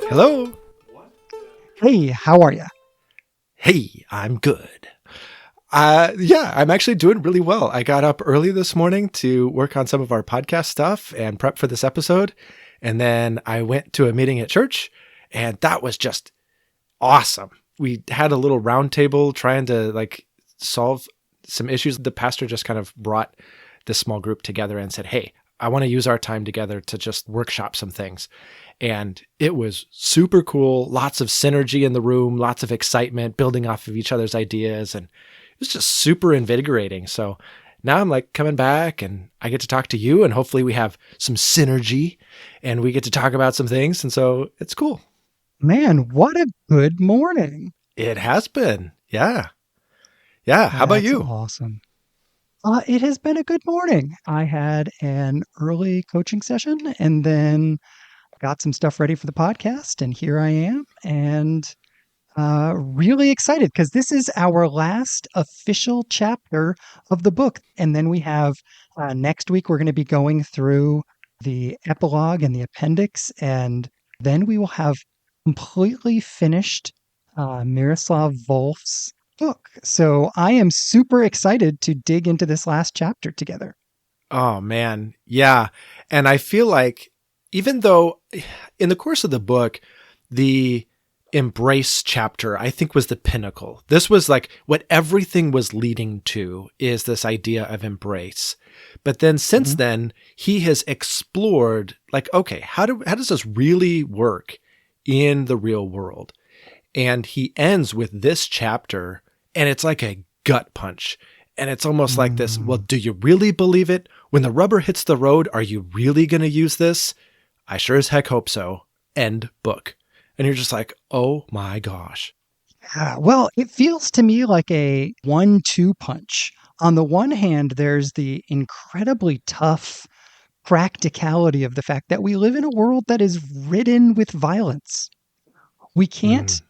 Hello. Hey, how are you? Hey, I'm good. Yeah, I'm actually doing really well. I got up early this morning to work on some of our podcast stuff and prep for this episode. And then I went to a meeting at church, and that was just awesome. We had a little round table trying to solve some issues. The pastor just kind of brought this small group together and said, hey, I want to use our time together to just workshop some things. And it was super cool. Lots of synergy in the room, lots of excitement, building off of each other's ideas. And it was just super invigorating. So now I'm coming back and I get to talk to you, and hopefully we have some synergy and we get to talk about some things. And so it's cool. Man, what a good morning. It has been. Yeah. Yeah. How about you? Awesome. It has been a good morning. I had an early coaching session and then got some stuff ready for the podcast, and here I am, and really excited because this is our last official chapter of the book. And then we have next week, we're going to be going through the epilogue and the appendix, and then we will have completely finished Miroslav Volf's book. So I am super excited to dig into this last chapter together. Oh, man. Yeah. And I feel like even though in the course of the book, the Embrace chapter, I think, was the pinnacle. This was what everything was leading to, is this idea of embrace. But then since then, he has explored okay, how does this really work in the real world? And he ends with this chapter, and it's like a gut punch. And it's almost like this, well, do you really believe it? When the rubber hits the road, are you really going to use this? I sure as heck hope so. End book. And you're just like, oh my gosh. Yeah, well, it feels to me like a 1-2 punch. On the one hand, there's the incredibly tough practicality of the fact that we live in a world that is ridden with violence. We can't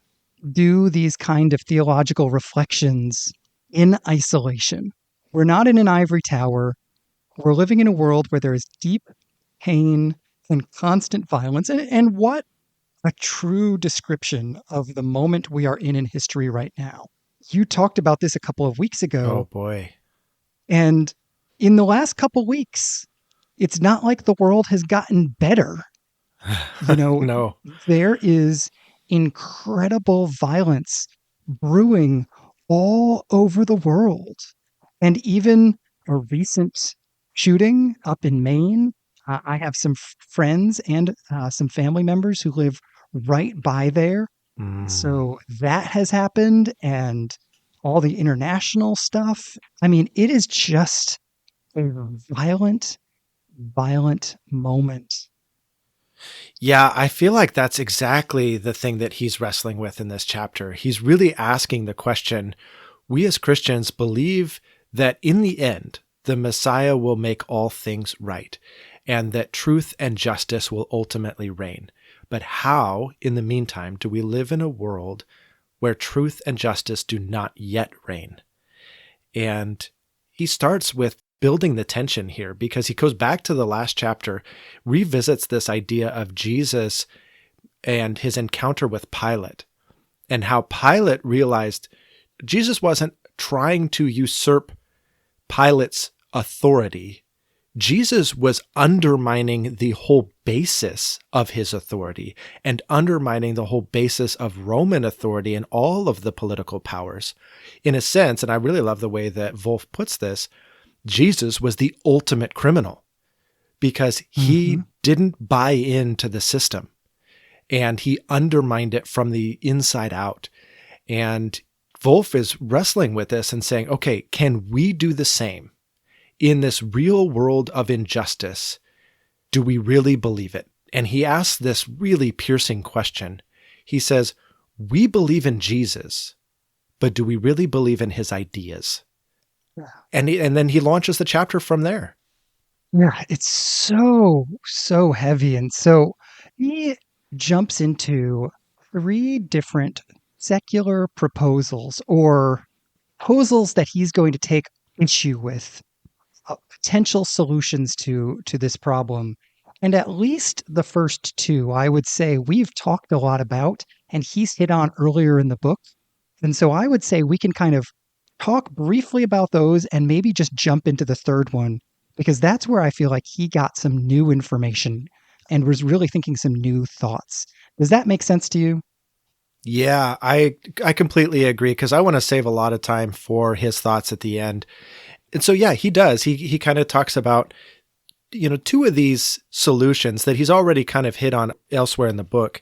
do these kind of theological reflections in isolation. We're not in an ivory tower. We're living in a world where there is deep pain and constant violence. And what a true description of the moment we are in history right now. You talked about this a couple of weeks ago. Oh, boy. And in the last couple of weeks, it's not like the world has gotten better. No. There is incredible violence brewing all over the world. And even a recent shooting up in Maine. I have some friends and some family members who live right by there. So that has happened, and all the international stuff. I mean, it is just a violent moment. Yeah, I feel like that's exactly the thing that he's wrestling with in this chapter. He's really asking the question, we as Christians believe that in the end, the Messiah will make all things right, and that truth and justice will ultimately reign. But how, in the meantime, do we live in a world where truth and justice do not yet reign? And he starts with building the tension here, because he goes back to the last chapter, revisits this idea of Jesus and his encounter with Pilate, and how Pilate realized Jesus wasn't trying to usurp Pilate's authority. Jesus was undermining the whole basis of his authority and undermining the whole basis of Roman authority and all of the political powers. In a sense, and I really love the way that Wolf puts this, Jesus was the ultimate criminal because he didn't buy into the system and he undermined it from the inside out. And Wolf is wrestling with this and saying, okay, can we do the same? In this real world of injustice, do we really believe it? And he asks this really piercing question. He says, we believe in Jesus, but do we really believe in his ideas? Yeah. And then he launches the chapter from there. Yeah, it's so heavy. And so he jumps into 3 different secular proposals, or proposals that he's going to take issue with, potential solutions to this problem. And at least the first two, I would say we've talked a lot about, and he's hit on earlier in the book. And so I would say we can kind of talk briefly about those and maybe just jump into the third one, because that's where I feel like he got some new information and was really thinking some new thoughts. Does that make sense to you? Yeah, I completely agree because I want to save a lot of time for his thoughts at the end. And so yeah, he does. He kind of talks about two of these solutions that he's already kind of hit on elsewhere in the book.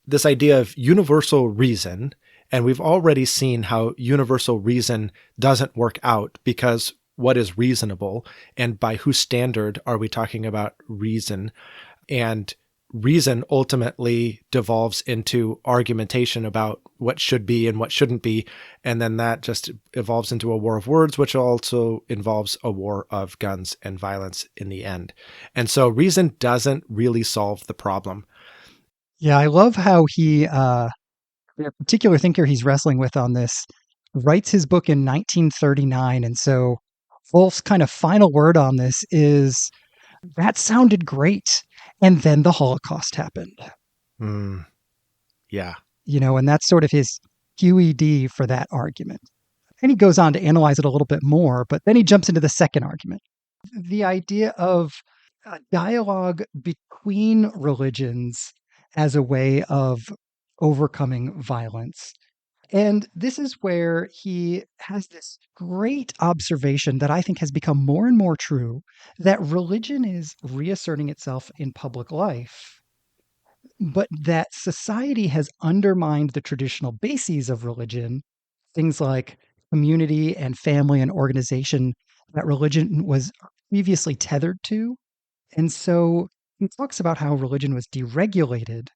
This idea of universal reason, and we've already seen how universal reason doesn't work out because what is reasonable and by whose standard are we talking about reason? And reason ultimately devolves into argumentation about what should be and what shouldn't be. And then that just evolves into a war of words, which also involves a war of guns and violence in the end. And so reason doesn't really solve the problem. Yeah, I love how the particular thinker he's wrestling with on this, writes his book in 1939. And so Wolf's kind of final word on this is that sounded great. And then the Holocaust happened. Mm, yeah. And that's sort of his QED for that argument. And he goes on to analyze it a little bit more, but then he jumps into the second argument. The idea of a dialogue between religions as a way of overcoming violence. And this is where he has this great observation that I think has become more and more true, that religion is reasserting itself in public life, but that society has undermined the traditional bases of religion, things like community and family and organization that religion was previously tethered to. And so he talks about how religion was deregulated.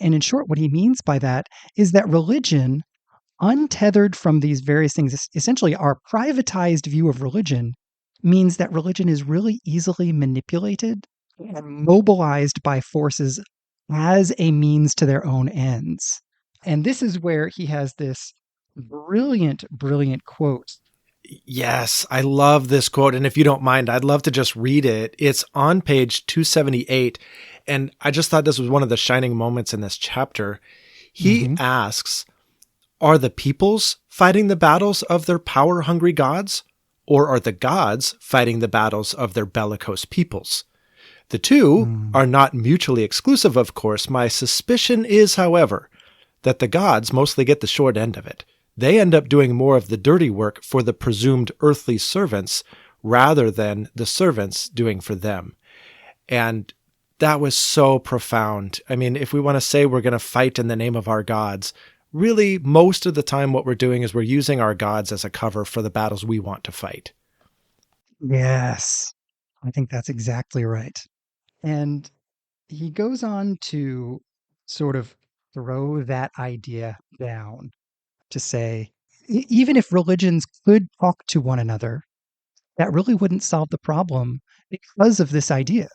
And in short, what he means by that is that religion, untethered from these various things, essentially our privatized view of religion, means that religion is really easily manipulated and mobilized by forces as a means to their own ends. And this is where he has this brilliant, brilliant quote. Yes, I love this quote. And if you don't mind, I'd love to just read it. It's on page 278. And I just thought this was one of the shining moments in this chapter. He asks, are the peoples fighting the battles of their power-hungry gods? Or are the gods fighting the battles of their bellicose peoples? The two are not mutually exclusive, of course. My suspicion is, however, that the gods mostly get the short end of it. They end up doing more of the dirty work for the presumed earthly servants rather than the servants doing for them. And that was so profound. I mean, if we want to say we're going to fight in the name of our gods, really, most of the time what we're doing is we're using our gods as a cover for the battles we want to fight. Yes, I think that's exactly right. And he goes on to sort of throw that idea down to say, even if religions could talk to one another, that really wouldn't solve the problem because of this idea.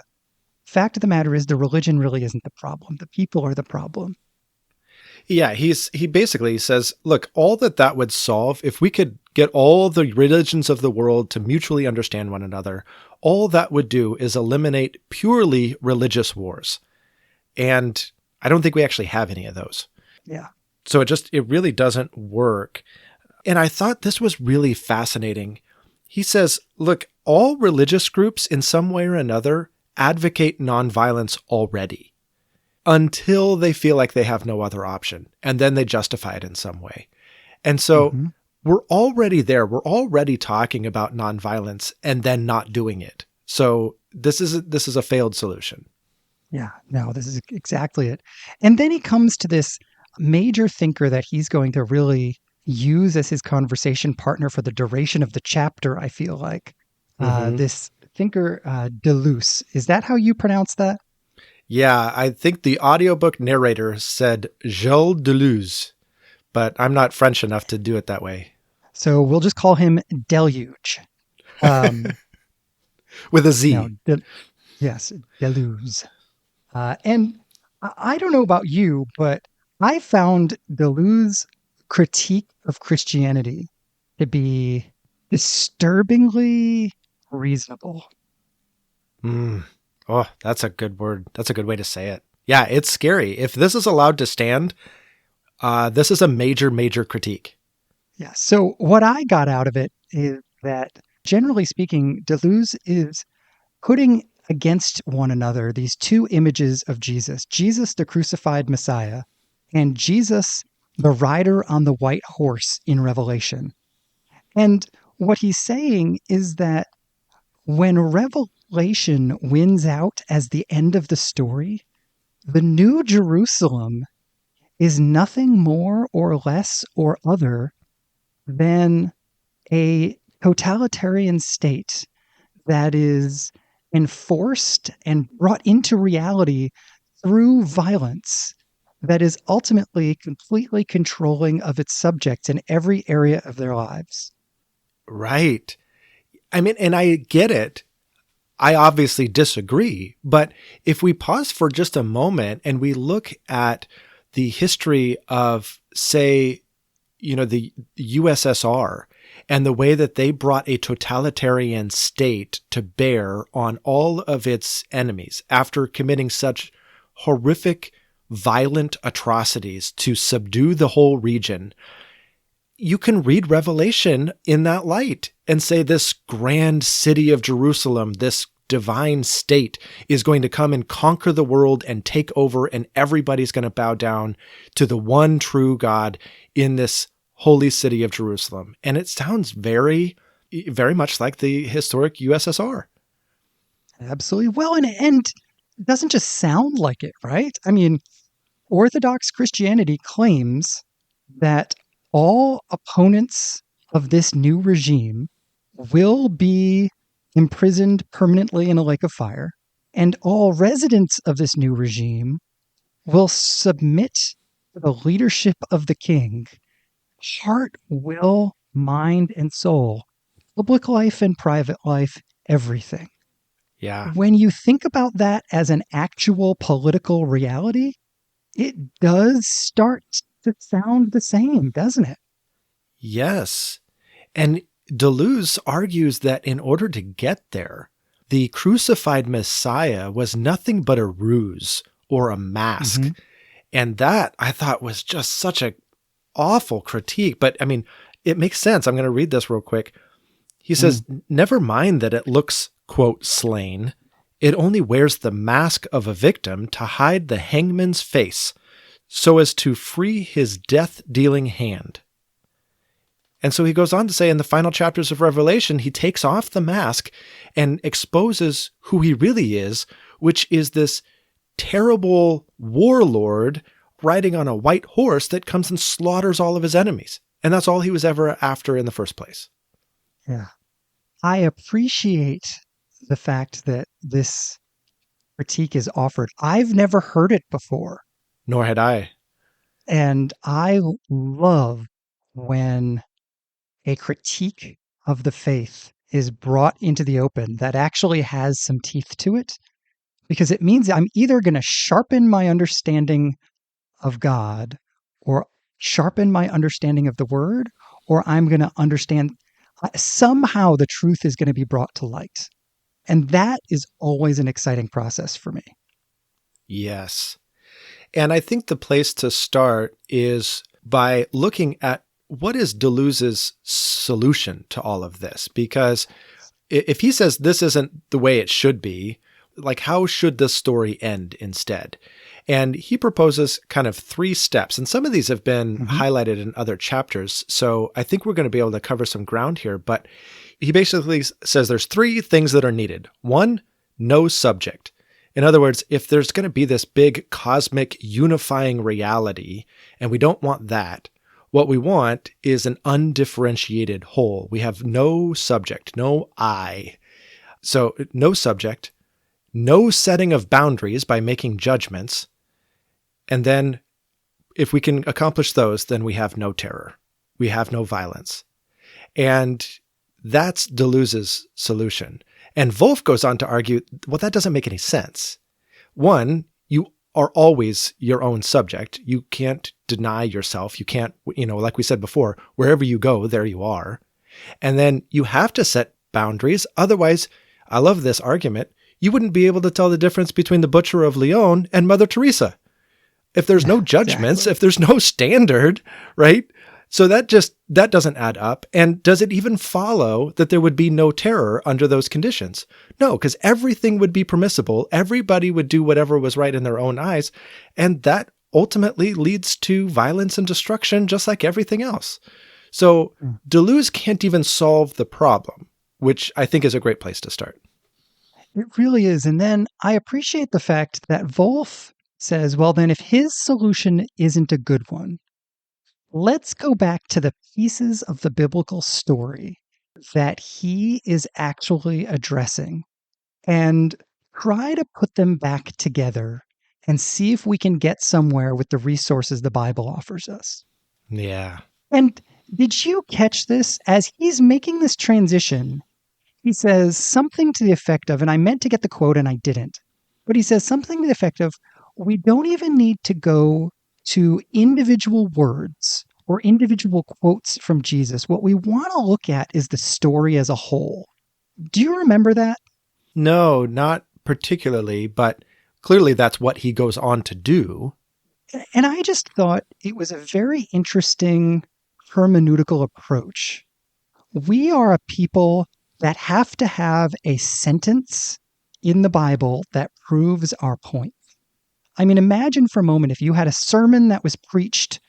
Fact of the matter is, the religion really isn't the problem. The people are the problem. Yeah, he basically says, look, all that would solve, if we could get all the religions of the world to mutually understand one another, all that would do is eliminate purely religious wars. And I don't think we actually have any of those. Yeah. So it really doesn't work. And I thought this was really fascinating. He says, look, all religious groups in some way or another advocate nonviolence already until they feel like they have no other option. And then they justify it in some way. And so we're already there. We're already talking about nonviolence and then not doing it. So this is a failed solution. Yeah, no, this is exactly it. And then he comes to this major thinker that he's going to really use as his conversation partner for the duration of the chapter, I feel like. This thinker, Deleuze. Is that how you pronounce that? Yeah, I think the audiobook narrator said Gilles Deleuze, but I'm not French enough to do it that way. So we'll just call him Deluge. With a Z. No, yes, Deleuze. And I don't know about you, but I found Deleuze's critique of Christianity to be disturbingly reasonable. Mm. Oh, that's a good word. That's a good way to say it. Yeah, it's scary. If this is allowed to stand, this is a major, major critique. Yeah. So what I got out of it is that, generally speaking, Deleuze is putting against one another these two images of Jesus: Jesus, the crucified Messiah, and Jesus, the rider on the white horse in Revelation. And what he's saying is that when Revelation wins out as the end of the story, the New Jerusalem is nothing more or less or other than a totalitarian state that is enforced and brought into reality through violence, that is ultimately completely controlling of its subjects in every area of their lives. Right. I mean, and I get it. I obviously disagree, but if we pause for just a moment and we look at the history of, say, the USSR and the way that they brought a totalitarian state to bear on all of its enemies after committing such horrific, violent atrocities to subdue the whole region, you can read Revelation in that light and say this grand city of Jerusalem, this divine state, is going to come and conquer the world and take over, and everybody's going to bow down to the one true God in this holy city of Jerusalem. And it sounds very, very much like the historic USSR. Absolutely. Well, and it doesn't just sound like it, right? I mean, Orthodox Christianity claims that all opponents of this new regime will be imprisoned permanently in a lake of fire, and all residents of this new regime will submit to the leadership of the king, heart, will, mind, and soul, public life and private life, everything. Yeah. When you think about that as an actual political reality, it does start to sound the same, doesn't it? Yes. And Deleuze argues that in order to get there, the crucified Messiah was nothing but a ruse or a mask. Mm-hmm. And that I thought was just such a awful critique. But I mean, it makes sense. I'm going to read this real quick. He says, never mind that it looks, quote, slain. It only wears the mask of a victim to hide the hangman's face so as to free his death-dealing hand. And so he goes on to say in the final chapters of Revelation, he takes off the mask and exposes who he really is, which is this terrible warlord riding on a white horse that comes and slaughters all of his enemies. And that's all he was ever after in the first place. Yeah. I appreciate the fact that this critique is offered. I've never heard it before. Nor had I. And I love when a critique of the faith is brought into the open that actually has some teeth to it, because it means I'm either going to sharpen my understanding of God or sharpen my understanding of the word, or I'm going to understand somehow the truth is going to be brought to light. And that is always an exciting process for me. Yes. And I think the place to start is by looking at what is Deleuze's solution to all of this? Because if he says this isn't the way it should be, like how should this story end instead? And he proposes kind of 3 steps. And some of these have been highlighted in other chapters. So I think we're going to be able to cover some ground here. But he basically says there's 3 things that are needed. 1, no subject. In other words, if there's going to be this big cosmic unifying reality, and we don't want that, what we want is an undifferentiated whole. We have no subject, no I. So no subject, no setting of boundaries by making judgments. And then if we can accomplish those, then we have no terror. We have no violence. And that's Deleuze's solution. And Wolff goes on to argue, well, that doesn't make any sense. 1, you are always your own subject. You can't deny yourself. You can't, like we said before, wherever you go, there you are. And then you have to set boundaries. Otherwise, I love this argument, you wouldn't be able to tell the difference between the Butcher of Lyon and Mother Teresa. If there's no judgments, Exactly. if there's no standard, right? So that doesn't add up. And does it even follow that there would be no terror under those conditions? No, because everything would be permissible. Everybody would do whatever was right in their own eyes. And that ultimately leads to violence and destruction, just like everything else. So Deleuze can't even solve the problem, which I think is a great place to start. It really is. And then I appreciate the fact that Wolf says, well, then if his solution isn't a good one, let's go back to the pieces of the biblical story that he is actually addressing and try to put them back together and see if we can get somewhere with the resources the Bible offers us. Yeah. And did you catch this? As he's making this transition, he says something to the effect of, and I meant to get the quote and I didn't, but he says something to the effect of, we don't even need to go to individual words or individual quotes from Jesus. What we want to look at is the story as a whole. Do you remember that? No, not particularly, but clearly that's what he goes on to do. And I just thought it was a very interesting hermeneutical approach. We are a people that have to have a sentence in the Bible that proves our point. I mean, imagine for a moment if you had a sermon that was preached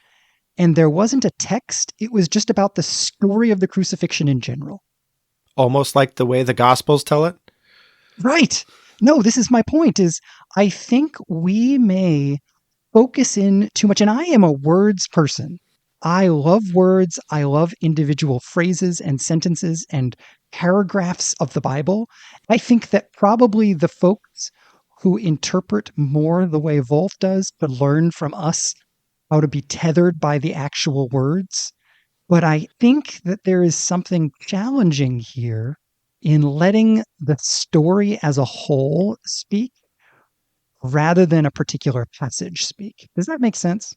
and there wasn't a text, it was just about the story of the crucifixion in general. Almost like the way the Gospels tell it. Right. No, this is my point, is I think we may focus in too much, and I am a words person. I love words. I love individual phrases and sentences and paragraphs of the Bible. I think that probably the folks who interpret more the way Wolf does could learn from us how to be tethered by the actual words. But I think that there is something challenging here in letting the story as a whole speak rather than a particular passage speak. Does that make sense?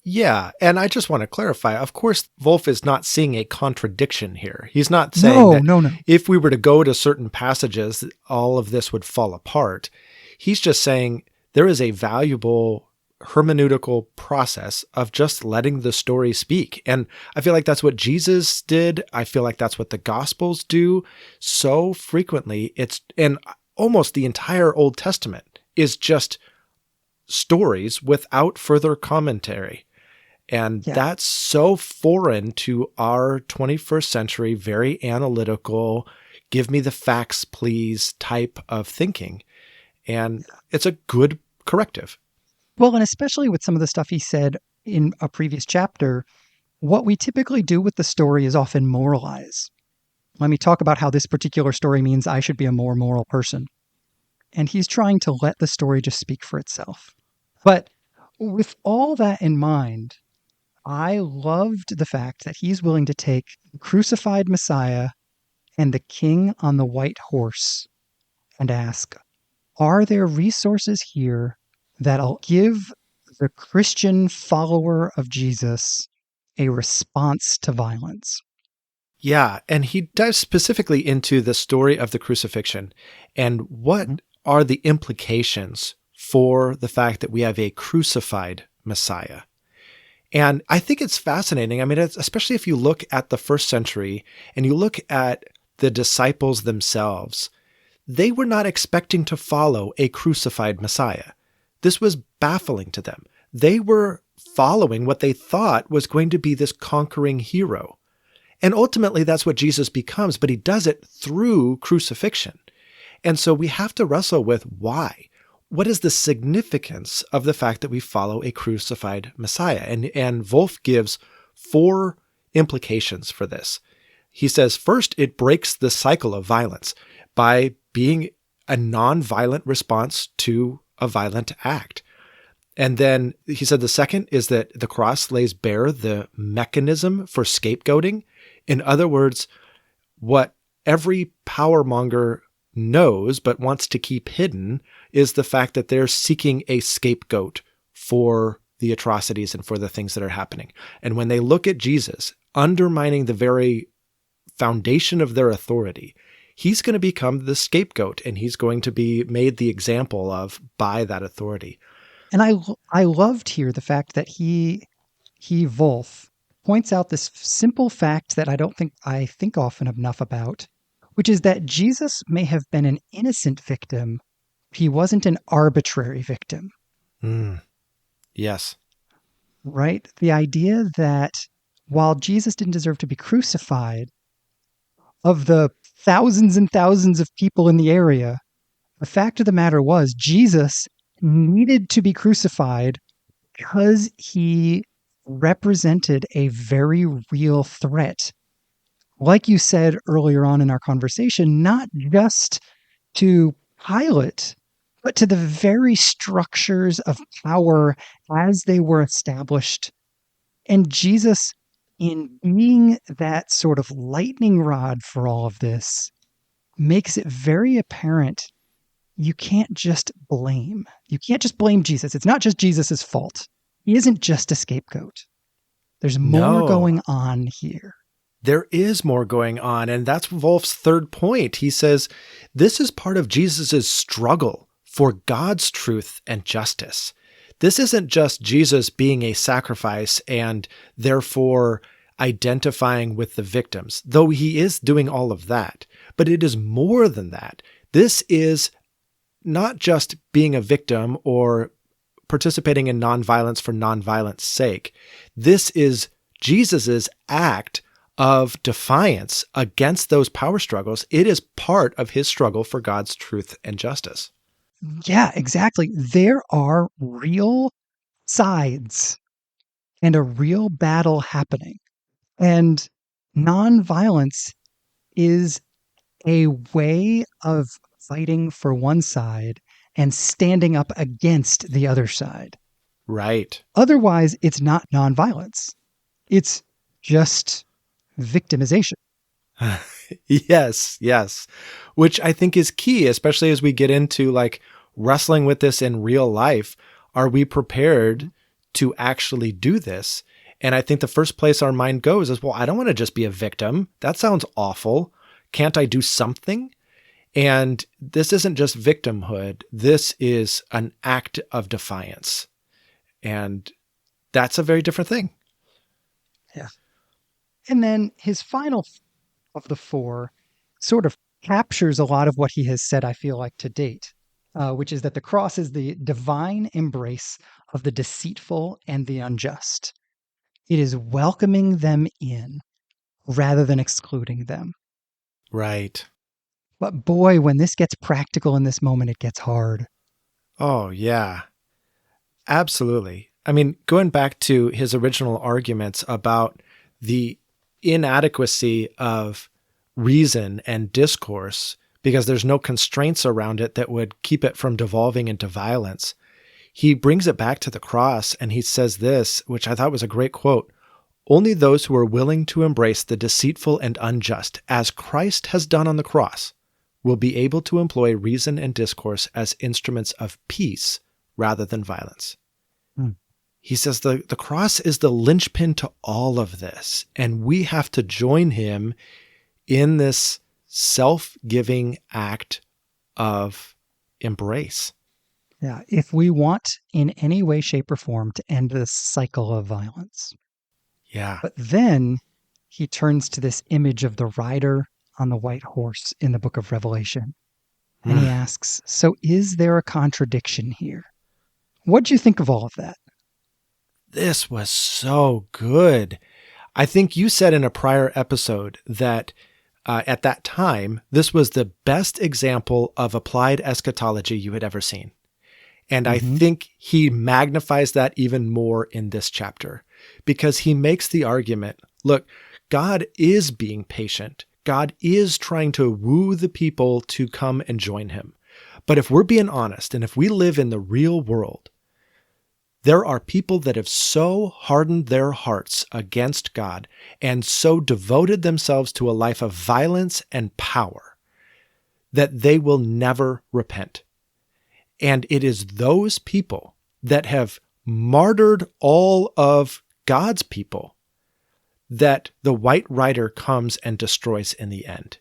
Yeah, and I just want to clarify, of course, Wolf is not seeing a contradiction here. He's not saying that No. if we were to go to certain passages, all of this would fall apart. He's just saying there is a valuable hermeneutical process of just letting the story speak. And I feel like that's what Jesus did. I feel like that's what the Gospels do so frequently. And almost the entire Old Testament is just stories without further commentary. And that's so foreign to our 21st century, very analytical, give me the facts, please type of thinking. And it's a good corrective. Well, and especially with some of the stuff he said in a previous chapter, what we typically do with the story is often moralize. Let me talk about how this particular story means I should be a more moral person. And he's trying to let the story just speak for itself. But with all that in mind, I loved the fact that he's willing to take the crucified Messiah and the king on the white horse and ask, are there resources here that'll give the Christian follower of Jesus a response to violence? Yeah, and he dives specifically into the story of the crucifixion and what are the implications for the fact that we have a crucified Messiah. And I think it's fascinating. I mean, especially if you look at the first century and you look at the disciples themselves, they were not expecting to follow a crucified Messiah. This was baffling to them. They were following what they thought was going to be this conquering hero. And ultimately, that's what Jesus becomes, but he does it through crucifixion. And so we have to wrestle with why. What is the significance of the fact that we follow a crucified Messiah? And Wolf gives 4 implications for this. He says, first, it breaks the cycle of violence by being a non-violent response to a violent act. And then he said the second is that the cross lays bare the mechanism for scapegoating. In other words, what every powermonger knows but wants to keep hidden is the fact that they're seeking a scapegoat for the atrocities and for the things that are happening. And when they look at Jesus undermining the very foundation of their authority, he's going to become the scapegoat, and he's going to be made the example of by that authority. And I loved here the fact that Wolf points out this simple fact that I think often enough about, which is that Jesus may have been an innocent victim. He wasn't an arbitrary victim. Yes. Right? The idea that while Jesus didn't deserve to be crucified, of the thousands and thousands of people in the area, the fact of the matter was Jesus needed to be crucified because he represented a very real threat. Like you said earlier on in our conversation, not just to Pilate, but to the very structures of power as they were established. And Jesus, in being that sort of lightning rod for all of this, makes it very apparent you can't just blame. You can't just blame Jesus. It's not just Jesus's fault. He isn't just a scapegoat. There's more going on here. There is more going on, and that's Wolf's third point. He says, this is part of Jesus's struggle for God's truth and justice. This isn't just Jesus being a sacrifice and therefore identifying with the victims, though he is doing all of that. But it is more than that. This is not just being a victim or participating in nonviolence for nonviolence sake. This is Jesus's act of defiance against those power struggles. It is part of his struggle for God's truth and justice. Yeah, exactly. There are real sides and a real battle happening. And nonviolence is a way of fighting for one side and standing up against the other side. Right. Otherwise, it's not nonviolence. It's just victimization. Yes. Which I think is key, especially as we get into like wrestling with this in real life. Are we prepared to actually do this? And I think the first place our mind goes is, well, I don't want to just be a victim. That sounds awful. Can't I do something? And this isn't just victimhood. This is an act of defiance. And that's a very different thing. Yeah. And then his final of the four sort of captures a lot of what he has said, I feel like, to date, which is that the cross is the divine embrace of the deceitful and the unjust. It is welcoming them in rather than excluding them. Right. But boy, when this gets practical in this moment, it gets hard. Oh, yeah. Absolutely. I mean, going back to his original arguments about the inadequacy of reason and discourse, because there's no constraints around it that would keep it from devolving into violence, he brings it back to the cross, and he says this, which I thought was a great quote: "Only those who are willing to embrace the deceitful and unjust, as Christ has done on the cross, will be able to employ reason and discourse as instruments of peace rather than violence." He says the cross is the linchpin to all of this, and we have to join him in this self-giving act of embrace. Yeah, if we want in any way, shape, or form to end this cycle of violence. Yeah. But then he turns to this image of the rider on the white horse in the book of Revelation. And he asks, so is there a contradiction here? What'd you think of all of that? This was so good. I think you said in a prior episode that at that time, this was the best example of applied eschatology you had ever seen. And I think he magnifies that even more in this chapter, because he makes the argument, look, God is being patient. God is trying to woo the people to come and join him. But if we're being honest, and if we live in the real world, there are people that have so hardened their hearts against God and so devoted themselves to a life of violence and power that they will never repent. And it is those people that have martyred all of God's people that the White Rider comes and destroys in the end.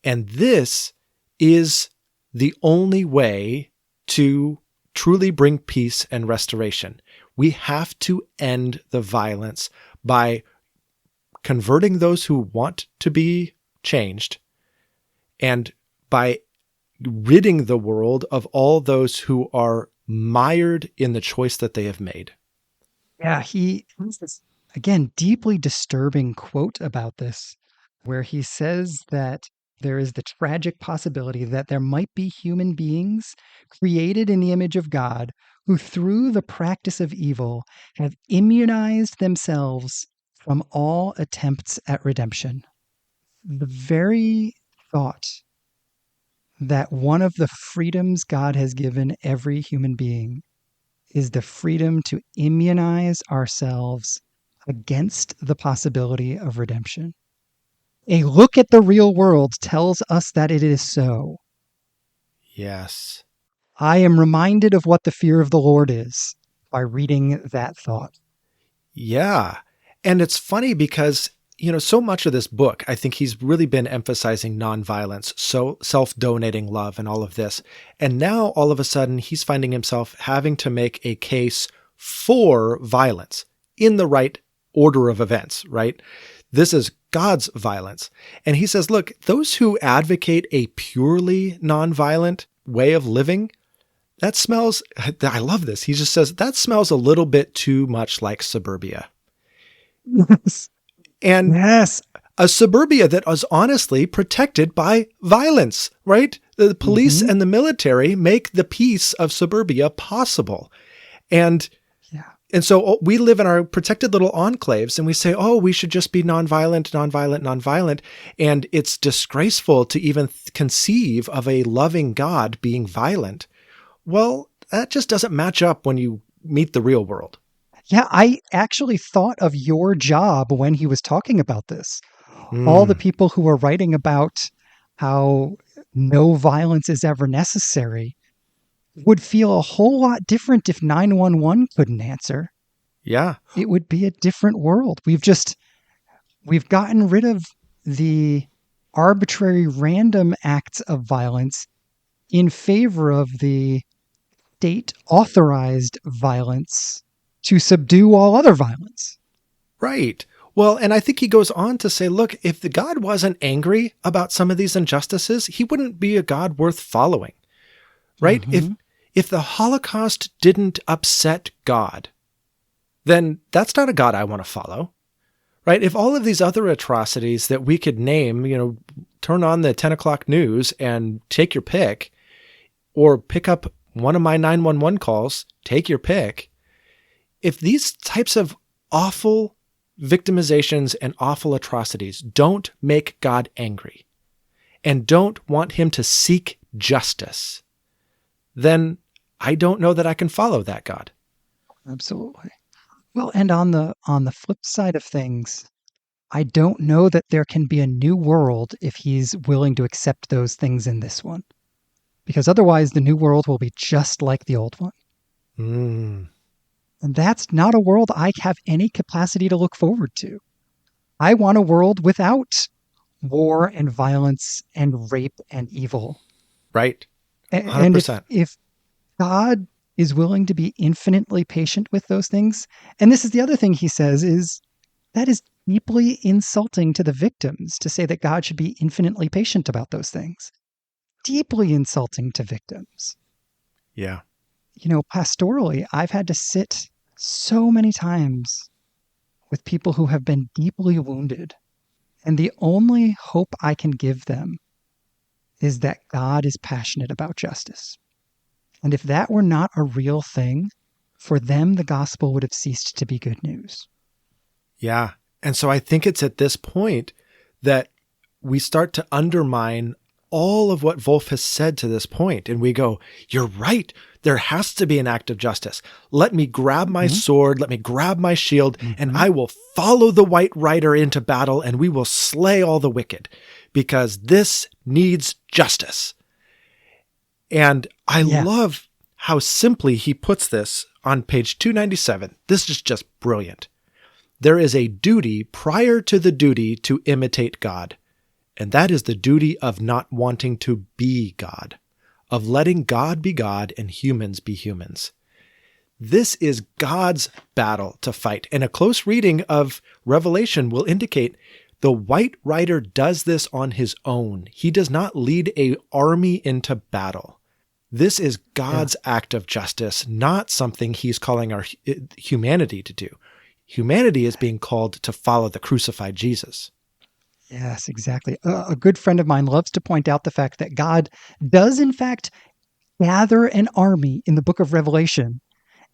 And this is the only way to truly bring peace and restoration. We have to end the violence by converting those who want to be changed and by ridding the world of all those who are mired in the choice that they have made. Yeah, he has this, again, deeply disturbing quote about this, where he says that there is the tragic possibility that there might be human beings created in the image of God who, through the practice of evil, have immunized themselves from all attempts at redemption. The very thought that one of the freedoms God has given every human being is the freedom to immunize ourselves against the possibility of redemption. A look at the real world tells us that it is so. Yes. I am reminded of what the fear of the Lord is by reading that thought. Yeah. And it's funny because, so much of this book, I think he's really been emphasizing nonviolence, so self-donating love and all of this. And now all of a sudden he's finding himself having to make a case for violence in the right order of events, right? This is God's violence. And he says, look, those who advocate a purely nonviolent way of living, that smells, I love this. He just says, that smells a little bit too much like suburbia. Yes. And yes. A suburbia that was honestly protected by violence, right? The police and the military make the peace of suburbia possible. And so we live in our protected little enclaves and we say, oh, we should just be nonviolent. And it's disgraceful to even conceive of a loving God being violent. Well, that just doesn't match up when you meet the real world. Yeah, I actually thought of your job when he was talking about this. All the people who are writing about how no violence is ever necessary would feel a whole lot different if 911 couldn't answer. Yeah. It would be a different world. We've gotten rid of the arbitrary random acts of violence in favor of the state authorized violence to subdue all other violence. Right. Well, and I think he goes on to say, look, if the God wasn't angry about some of these injustices, he wouldn't be a God worth following, right? If the Holocaust didn't upset God, then that's not a God I want to follow, right? If all of these other atrocities that we could name, turn on the 10 o'clock news and take your pick, or pick up one of my 911 calls, take your pick. If these types of awful victimizations and awful atrocities don't make God angry and don't want him to seek justice, then I don't know that I can follow that God. Absolutely. Well, and on the flip side of things, I don't know that there can be a new world if he's willing to accept those things in this one. Because otherwise the new world will be just like the old one. And that's not a world I have any capacity to look forward to. I want a world without war and violence and rape and evil. Right. 100%. And if God is willing to be infinitely patient with those things, and this is the other thing he says, is that is deeply insulting to the victims to say that God should be infinitely patient about those things. Deeply insulting to victims. Yeah. Pastorally, I've had to sit so many times with people who have been deeply wounded. And the only hope I can give them is that God is passionate about justice. And if that were not a real thing, for them, the gospel would have ceased to be good news. Yeah. And so I think it's at this point that we start to undermine all of what Wolf has said to this point. And we go, you're right. There has to be an act of justice. Let me grab my sword. Let me grab my shield, and I will follow the White Rider into battle, and we will slay all the wicked because this needs justice. And I love how simply he puts this on page 297. This is just brilliant. there is a duty prior to the duty to imitate God. And that is the duty of not wanting to be God, of letting God be God and humans be humans. This is God's battle to fight. And a close reading of Revelation will indicate the white rider does this on his own. He does not lead an army into battle. This is God's act of justice, not something he's calling our humanity to do. Humanity is being called to follow the crucified Jesus. Yes, exactly. A good friend of mine loves to point out the fact that God does, in fact, gather an army in the book of Revelation,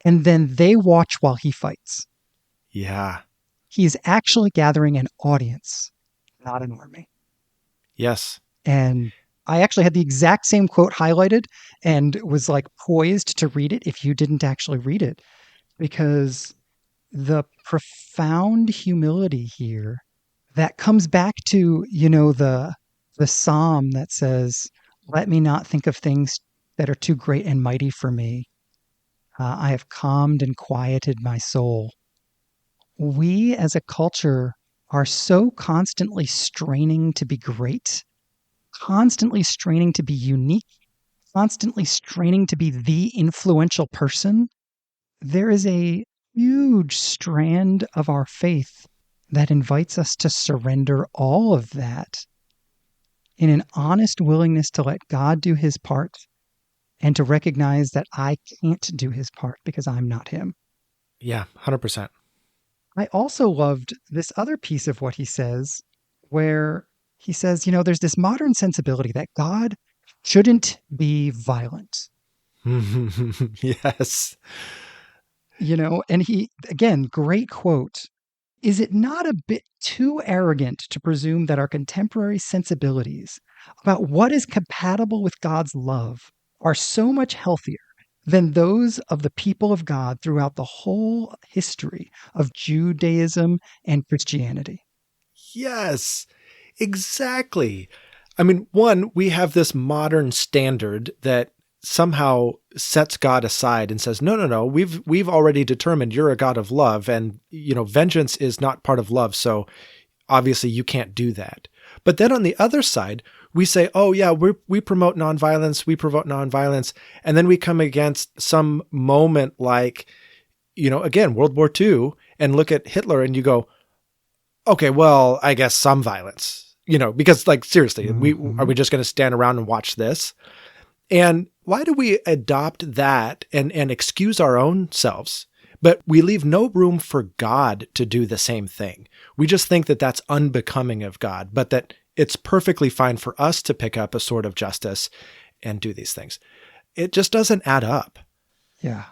and then they watch while he fights. Yeah. He's actually gathering an audience, not an army. Yes. And I actually had the exact same quote highlighted and was like poised to read it if you didn't actually read it, because the profound humility here that comes back to, the psalm that says, "Let me not think of things that are too great and mighty for me. I have calmed and quieted my soul." We as a culture are so constantly straining to be great, constantly straining to be unique, constantly straining to be the influential person. There is a huge strand of our faith that invites us to surrender all of that in an honest willingness to let God do his part and to recognize that I can't do his part because I'm not him. Yeah, 100%. I also loved this other piece of what he says, where he says, there's this modern sensibility that God shouldn't be violent. Yes. And he, again, great quote. Is it not a bit too arrogant to presume that our contemporary sensibilities about what is compatible with God's love are so much healthier than those of the people of God throughout the whole history of Judaism and Christianity? Yes, exactly. I mean, one, we have this modern standard that somehow sets God aside and says, no, we've already determined you're a God of love, and vengeance is not part of love, so obviously you can't do that. But then on the other side, we say, oh yeah, we promote nonviolence, and then we come against some moment like, again, World War II, and look at Hitler, and you go, okay, well, I guess some violence, because like seriously, are we just going to stand around and watch this? And why do we adopt that and excuse our own selves? But we leave no room for God to do the same thing. We just think that that's unbecoming of God, but that it's perfectly fine for us to pick up a sword of justice and do these things. It just doesn't add up. Yeah,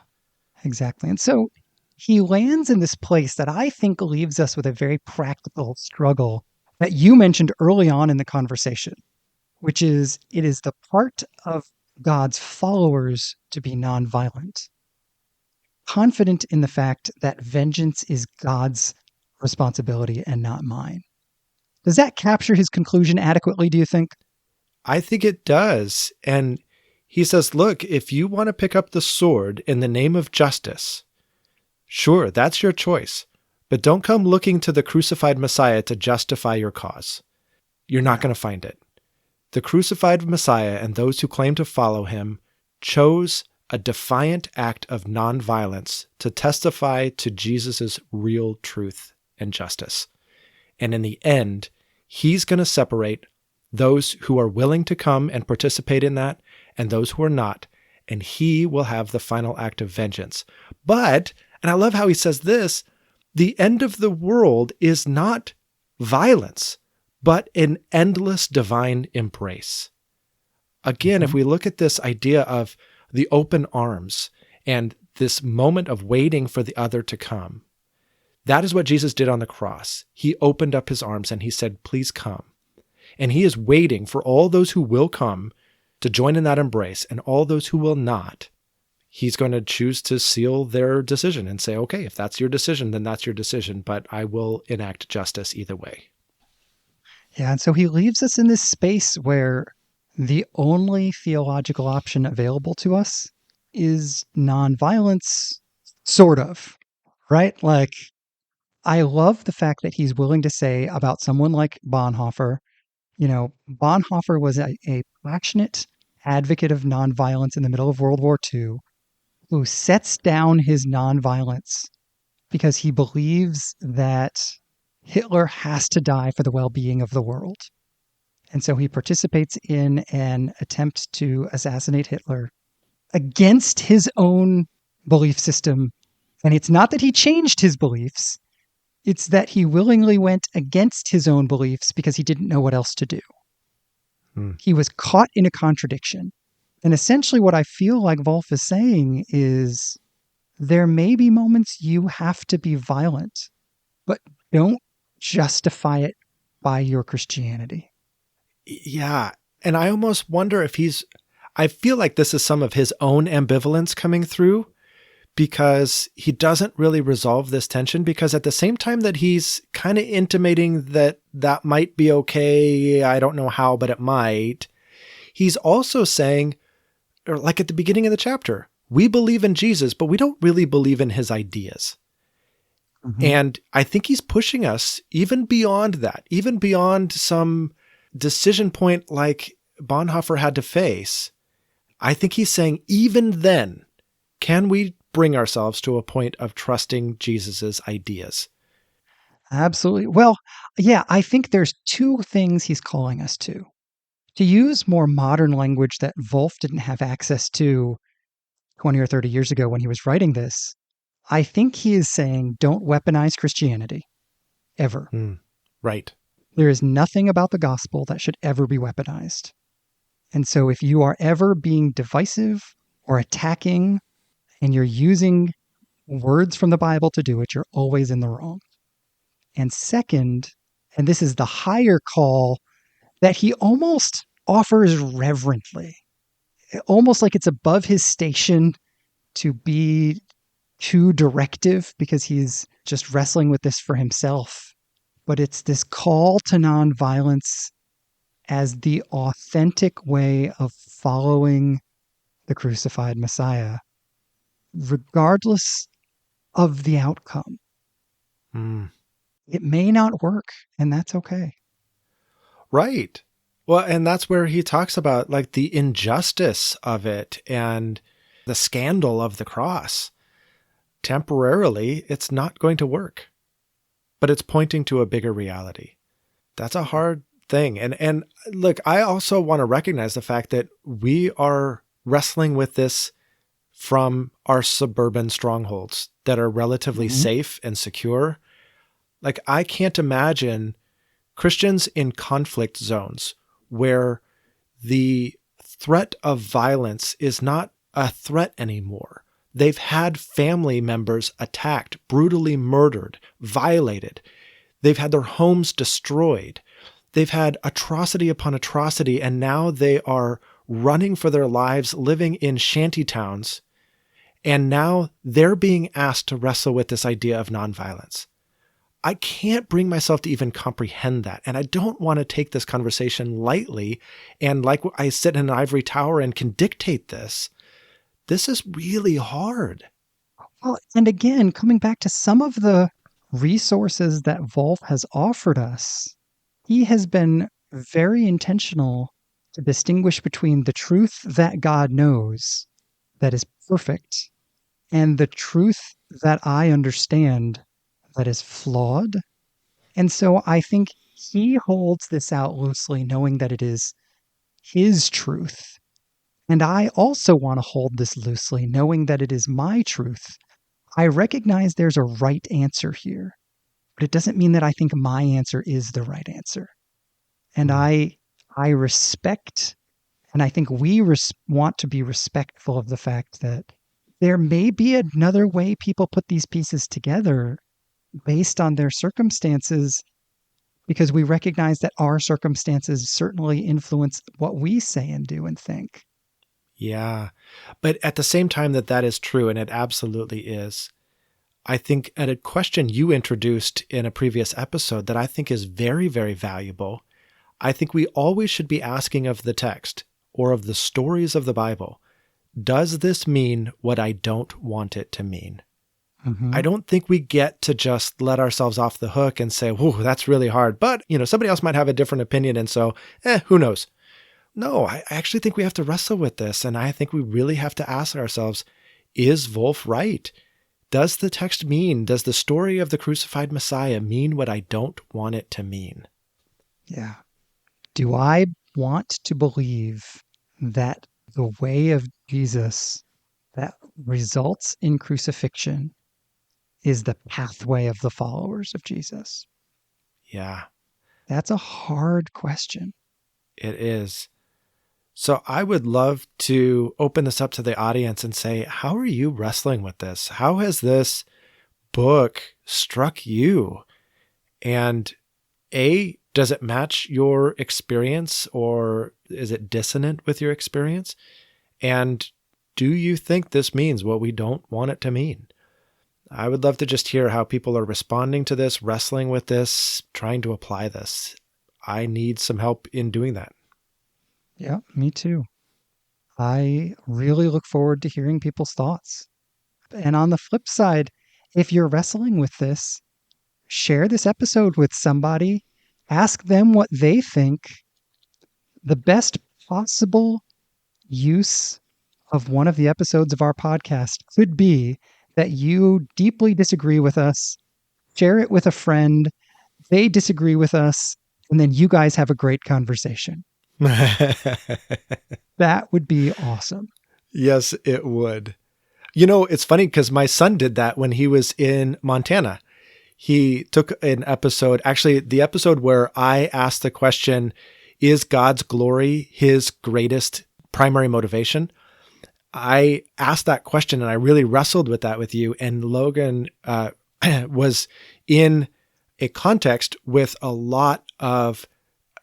exactly. And so he lands in this place that I think leaves us with a very practical struggle that you mentioned early on in the conversation, which is it is the part of God's followers to be nonviolent, confident in the fact that vengeance is God's responsibility and not mine. Does that capture his conclusion adequately, do you think? I think it does. And he says, look, if you want to pick up the sword in the name of justice, sure, that's your choice. But don't come looking to the crucified Messiah to justify your cause. You're not going to find it. The crucified Messiah and those who claim to follow him chose a defiant act of nonviolence to testify to Jesus' real truth and justice. And in the end, he's going to separate those who are willing to come and participate in that and those who are not, and he will have the final act of vengeance. But, and I love how he says this, the end of the world is not violence, but an endless divine embrace. Again, if we look at this idea of the open arms and this moment of waiting for the other to come, that is what Jesus did on the cross. He opened up his arms and he said, please come. And he is waiting for all those who will come to join in that embrace, and all those who will not, he's going to choose to seal their decision and say, okay, if that's your decision, then that's your decision, but I will enact justice either way. Yeah, and so he leaves us in this space where the only theological option available to us is nonviolence, sort of, right? Like, I love the fact that he's willing to say about someone like Bonhoeffer, Bonhoeffer was a passionate advocate of nonviolence in the middle of World War II who sets down his nonviolence because he believes that Hitler has to die for the well-being of the world. And so he participates in an attempt to assassinate Hitler against his own belief system. And it's not that he changed his beliefs, it's that he willingly went against his own beliefs because he didn't know what else to do. He was caught in a contradiction. And essentially what I feel like Wolf is saying is there may be moments you have to be violent, but don't justify it by your Christianity. Yeah. And I almost wonder if I feel like this is some of his own ambivalence coming through, because he doesn't really resolve this tension, because at the same time that he's kind of intimating that that might be okay, I don't know how, but it might, he's also saying, or like at the beginning of the chapter, we believe in Jesus, but we don't really believe in his ideas. Mm-hmm. And I think he's pushing us even beyond that, even beyond some decision point like Bonhoeffer had to face. I think he's saying, even then, can we bring ourselves to a point of trusting Jesus's ideas? Absolutely. Well, yeah, I think there's two things he's calling us to. To use more modern language that Wolf didn't have access to 20 or 30 years ago when he was writing this, I think he is saying don't weaponize Christianity, ever. Right. There is nothing about the gospel that should ever be weaponized. And so if you are ever being divisive or attacking and you're using words from the Bible to do it, you're always in the wrong. And second, and this is the higher call that he almost offers reverently, almost like it's above his station to be too directive because he's just wrestling with this for himself. But it's this call to nonviolence as the authentic way of following the crucified Messiah, regardless of the outcome. It may not work, and that's okay. Right. Well, and that's where he talks about like the injustice of it and the scandal of the cross. Temporarily, it's not going to work, but it's pointing to a bigger reality. That's a hard thing. And look, I also want to recognize the fact that we are wrestling with this from our suburban strongholds that are relatively safe and secure. Like, I can't imagine Christians in conflict zones where the threat of violence is not a threat anymore. They've had family members attacked, brutally murdered, violated. They've had their homes destroyed. They've had atrocity upon atrocity, and now they are running for their lives, living in shanty towns. And now they're being asked to wrestle with this idea of nonviolence. I can't bring myself to even comprehend that. And I don't want to take this conversation lightly. And like I sit in an ivory tower and can dictate this. This is really hard. Well, and again, coming back to some of the resources that Wolf has offered us, he has been very intentional to distinguish between the truth that God knows, that is perfect, and the truth that I understand, that is flawed. And so I think he holds this out loosely, knowing that it is his truth. And I also want to hold this loosely, knowing that it is my truth. I recognize there's a right answer here, but it doesn't mean that I think my answer is the right answer. And I respect, and I think we want to be respectful of the fact that there may be another way people put these pieces together based on their circumstances, because we recognize that our circumstances certainly influence what we say and do and think. Yeah. But at the same time that is true, and it absolutely is, I think at a question you introduced in a previous episode that I think is very, very valuable, I think we always should be asking of the text or of the stories of the Bible, does this mean what I don't want it to mean? I don't think we get to just let ourselves off the hook and say, whoa, that's really hard. But, somebody else might have a different opinion. And so, who knows? No, I actually think we have to wrestle with this. And I think we really have to ask ourselves, is Wolf right? Does the text mean, does the story of the crucified Messiah mean what I don't want it to mean? Yeah. Do I want to believe that the way of Jesus that results in crucifixion is the pathway of the followers of Jesus? Yeah, That's a hard question. it is. So I would love to open this up to the audience and say, how are you wrestling with this? How has this book struck you? And does it match your experience, or is it dissonant with your experience? And do you think this means what we don't want it to mean? I would love to just hear how people are responding to this, wrestling with this, trying to apply this. I need some help in doing that. Yeah, me too. I really look forward to hearing people's thoughts. And on the flip side, if you're wrestling with this, share this episode with somebody. Ask them what they think the best possible use of one of the episodes of our podcast could be. That you deeply disagree with us, share it with a friend, they disagree with us, and then you guys have a great conversation. That would be awesome. Yes, it would. It's funny because my son did that when he was in Montana. He took an episode, actually the episode where I asked the question, is God's glory his greatest primary motivation? I asked that question and I really wrestled with that with you. And Logan was in a context with a lot of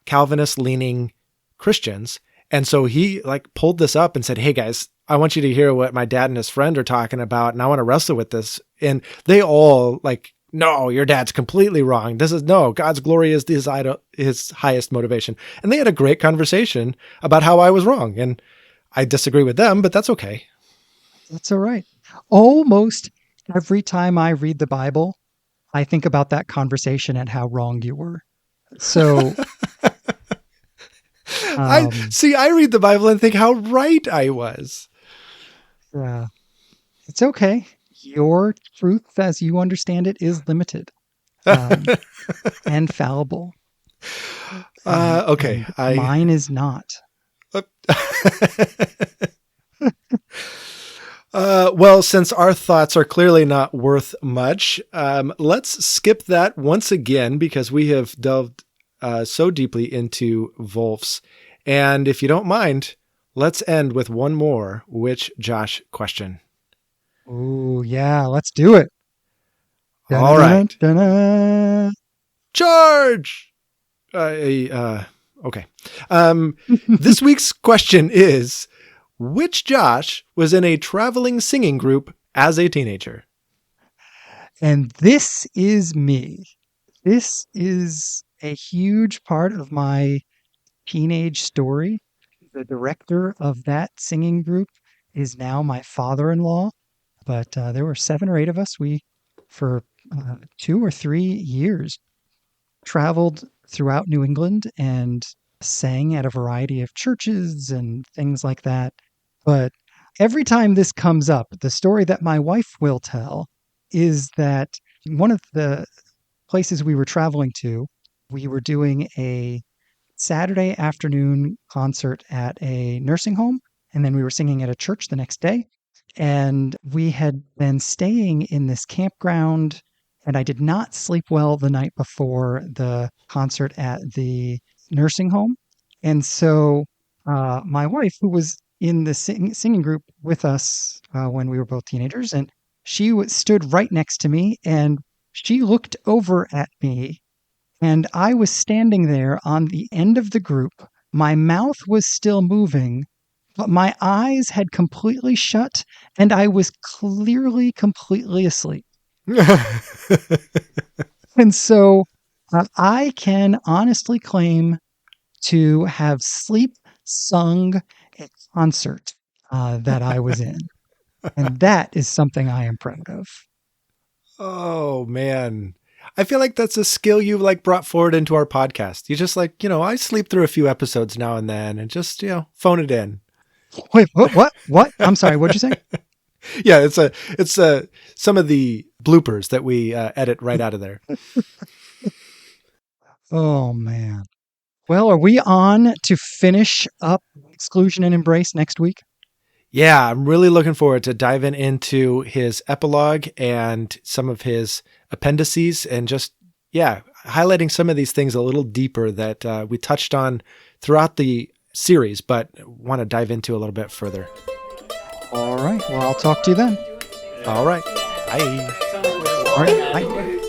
Calvinist leaning Christians. And so he pulled this up and said, hey guys, I want you to hear what my dad and his friend are talking about. And I want to wrestle with this. And they all no, your dad's completely wrong. God's glory is his highest motivation. And they had a great conversation about how I was wrong. And I disagree with them, but that's okay. That's all right. Almost every time I read the Bible, I think about that conversation and how wrong you were. So I read the Bible and think how right I was. Yeah, it's okay. Your truth, as you understand it, is limited and fallible. Okay. Mine is not. Well, since our thoughts are clearly not worth much, let's skip that once again because we have delved so deeply into Wolf's. And if you don't mind, let's end with one more Which Josh question. Oh, yeah, let's do it. All right. Charge! Okay. This week's question is, which Josh was in a traveling singing group as a teenager? And this is me. This is a huge part of my teenage story. The director of that singing group is now my father-in-law, but there were 7 or 8 of us. We, for 2 or 3 years, traveled throughout New England and sang at a variety of churches and things like that. But every time this comes up, the story that my wife will tell is that one of the places we were traveling to, we were doing a Saturday afternoon concert at a nursing home, and then we were singing at a church the next day. And we had been staying in this campground, and I did not sleep well the night before the concert at the nursing home. And so my wife, who was in the singing group with us when we were both teenagers, and she stood right next to me, and she looked over at me, and I was standing there on the end of the group. My mouth was still moving, but my eyes had completely shut, and I was clearly completely asleep. And so I can honestly claim to have sleep sung a concert that I was in. And that is something I am proud of. Oh, man. I feel like that's a skill you like brought forward into our podcast. You just like, I sleep through a few episodes now and then and just, phone it in. Wait, what? I'm sorry. What'd you say? Yeah, it's some of the bloopers that we edit right out of there. Oh, man. Well, are we on to finish up Exclusion and Embrace next week? Yeah, I'm really looking forward to diving into his epilogue and some of his appendices and just, highlighting some of these things a little deeper that we touched on throughout the series, but want to dive into a little bit further. All right. Well, I'll talk to you then. All right. Bye. All right. Bye.